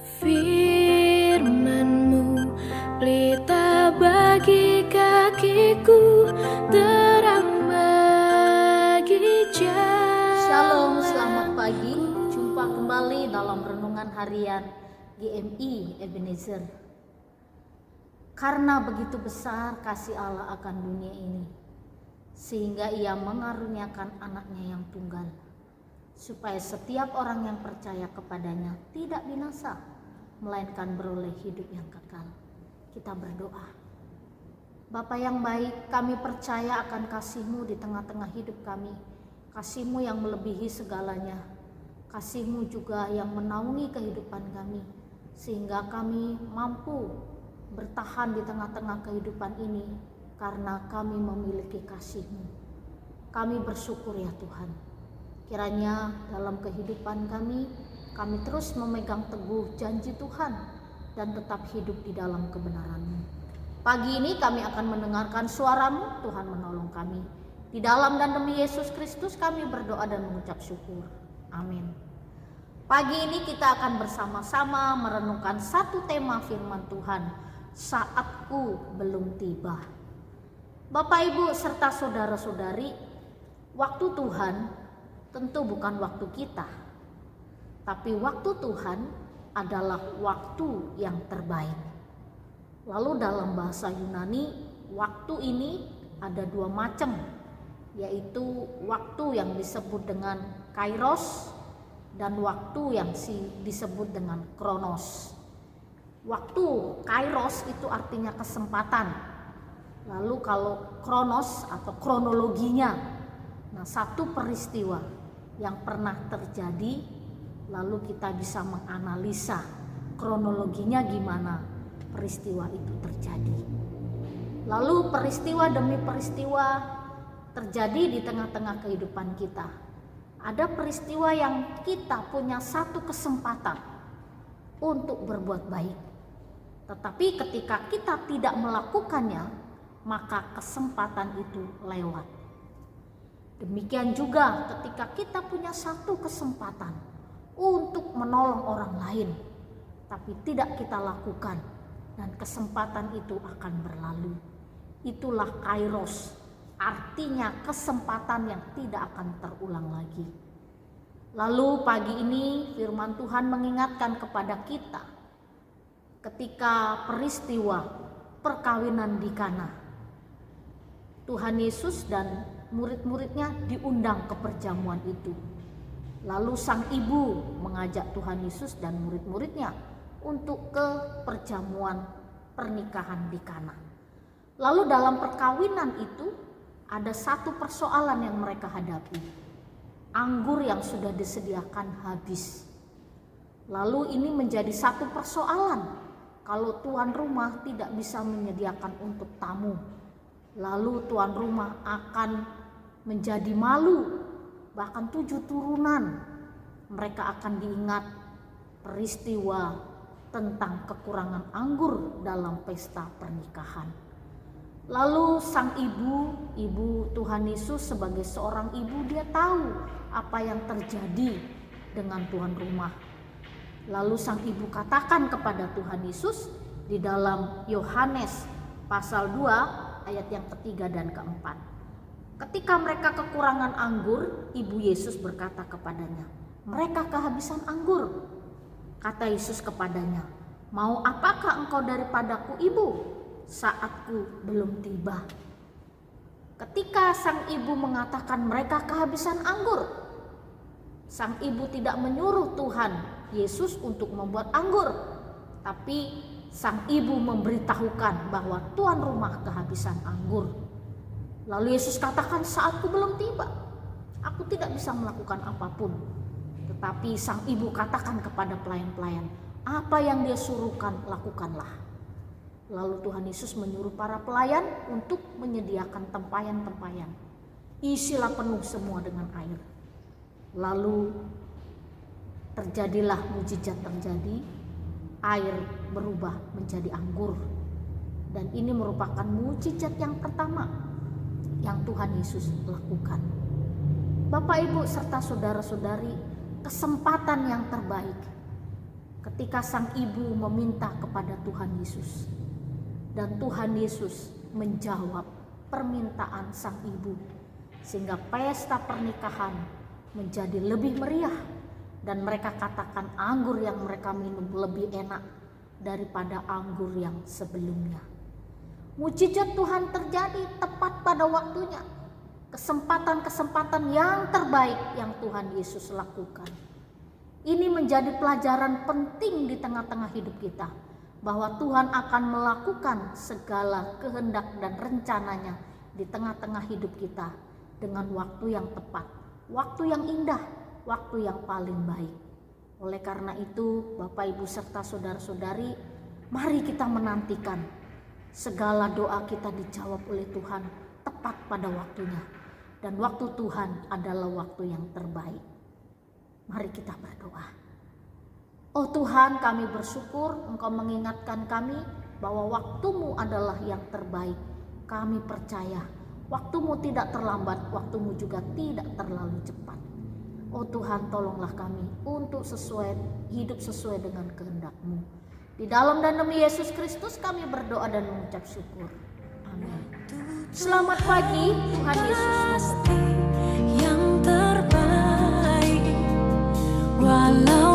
Firman-Mu pelita bagi kakiku, terang bagi jalan. Shalom, selamat pagi. Jumpa kembali dalam renungan harian GMI Ebenezer. Karena begitu besar kasih Allah akan dunia ini, sehingga Ia mengaruniakan anaknya yang tunggal, supaya setiap orang yang percaya kepadanya tidak binasa, melainkan beroleh hidup yang kekal. Kita berdoa. Bapa yang baik, kami percaya akan kasih-Mu di tengah-tengah hidup kami, kasih-Mu yang melebihi segalanya, kasih-Mu juga yang menaungi kehidupan kami, sehingga kami mampu bertahan di tengah-tengah kehidupan ini karena kami memiliki kasih-Mu. Kami bersyukur ya Tuhan. Kiranya dalam kehidupan kami terus memegang teguh janji Tuhan dan tetap hidup di dalam kebenaran-Mu. Pagi ini kami akan mendengarkan suara-Mu, Tuhan menolong kami. Di dalam dan demi Yesus Kristus kami berdoa dan mengucap syukur. Amin. Pagi ini kita akan bersama-sama merenungkan satu tema firman Tuhan, saatku belum tiba. Bapak, Ibu, serta saudara-saudari, waktu Tuhan tentu bukan waktu kita, tapi waktu Tuhan adalah waktu yang terbaik. Lalu dalam bahasa Yunani, waktu ini ada dua macam, yaitu waktu yang disebut dengan kairos dan waktu yang disebut dengan kronos. Waktu kairos itu artinya kesempatan. Lalu kalau kronos atau kronologinya, nah satu peristiwa yang pernah terjadi, lalu kita bisa menganalisa kronologinya gimana peristiwa itu terjadi. Lalu peristiwa demi peristiwa terjadi di tengah-tengah kehidupan kita. Ada peristiwa yang kita punya satu kesempatan untuk berbuat baik. Tetapi ketika kita tidak melakukannya, maka kesempatan itu lewat. Demikian juga ketika kita punya satu kesempatan untuk menolong orang lain, tapi tidak kita lakukan, dan kesempatan itu akan berlalu. Itulah kairos, artinya kesempatan yang tidak akan terulang lagi. Lalu pagi ini firman Tuhan mengingatkan kepada kita ketika peristiwa perkawinan di Kana. Tuhan Yesus dan murid-muridnya diundang ke perjamuan itu. Lalu sang ibu mengajak Tuhan Yesus dan murid-muridnya untuk ke perjamuan pernikahan di Kana. Lalu dalam perkawinan itu ada satu persoalan yang mereka hadapi. Anggur yang sudah disediakan habis. Lalu ini menjadi satu persoalan kalau tuan rumah tidak bisa menyediakan untuk tamu. Lalu tuan rumah akan menjadi malu, bahkan 7 turunan mereka akan diingat peristiwa tentang kekurangan anggur dalam pesta pernikahan. Lalu sang ibu Tuhan Yesus sebagai seorang ibu, dia tahu apa yang terjadi dengan tuan rumah. Lalu sang ibu katakan kepada Tuhan Yesus di dalam Yohanes pasal 2 ayat yang ketiga dan keempat. Ketika mereka kekurangan anggur, ibu Yesus berkata kepadanya, "Mereka kehabisan anggur." Kata Yesus kepadanya, "Mau apakah engkau daripadaku, ibu? Saatku belum tiba." Ketika sang ibu mengatakan mereka kehabisan anggur, sang ibu tidak menyuruh Tuhan Yesus untuk membuat anggur, tapi sang ibu memberitahukan bahwa tuan rumah kehabisan anggur. Lalu Yesus katakan, "Saatku belum tiba, aku tidak bisa melakukan apapun." Tetapi sang ibu katakan kepada pelayan-pelayan, apa yang dia suruhkan lakukanlah. Lalu Tuhan Yesus menyuruh para pelayan untuk menyediakan tempayan-tempayan. Isilah penuh semua dengan air. Lalu terjadilah mujizat terjadi, air berubah menjadi anggur. Dan ini merupakan mujizat yang pertama yang Tuhan Yesus lakukan. Bapak, Ibu, serta saudara-saudari, kesempatan yang terbaik ketika sang ibu meminta kepada Tuhan Yesus. Dan Tuhan Yesus menjawab permintaan sang ibu, sehingga pesta pernikahan menjadi lebih meriah. Dan mereka katakan anggur yang mereka minum lebih enak daripada anggur yang sebelumnya. Mujizat Tuhan terjadi tepat pada waktunya. Kesempatan-kesempatan yang terbaik yang Tuhan Yesus lakukan. Ini menjadi pelajaran penting di tengah-tengah hidup kita, bahwa Tuhan akan melakukan segala kehendak dan rencananya di tengah-tengah hidup kita dengan waktu yang tepat, waktu yang indah, waktu yang paling baik. Oleh karena itu, Bapak, Ibu, serta saudara-saudari, mari kita menantikan segala doa kita dijawab oleh Tuhan tepat pada waktunya. Dan waktu Tuhan adalah waktu yang terbaik. Mari kita berdoa. Oh Tuhan, kami bersyukur Engkau mengingatkan kami bahwa waktu-Mu adalah yang terbaik. Kami percaya waktu-Mu tidak terlambat, waktu-Mu juga tidak terlalu cepat. Oh Tuhan, tolonglah kami untuk hidup sesuai dengan kehendak-Mu. Di dalam dan demi Yesus Kristus kami berdoa dan mengucap syukur. Amin. Selamat pagi, Tuhan Yesus Pasti yang terbaik walau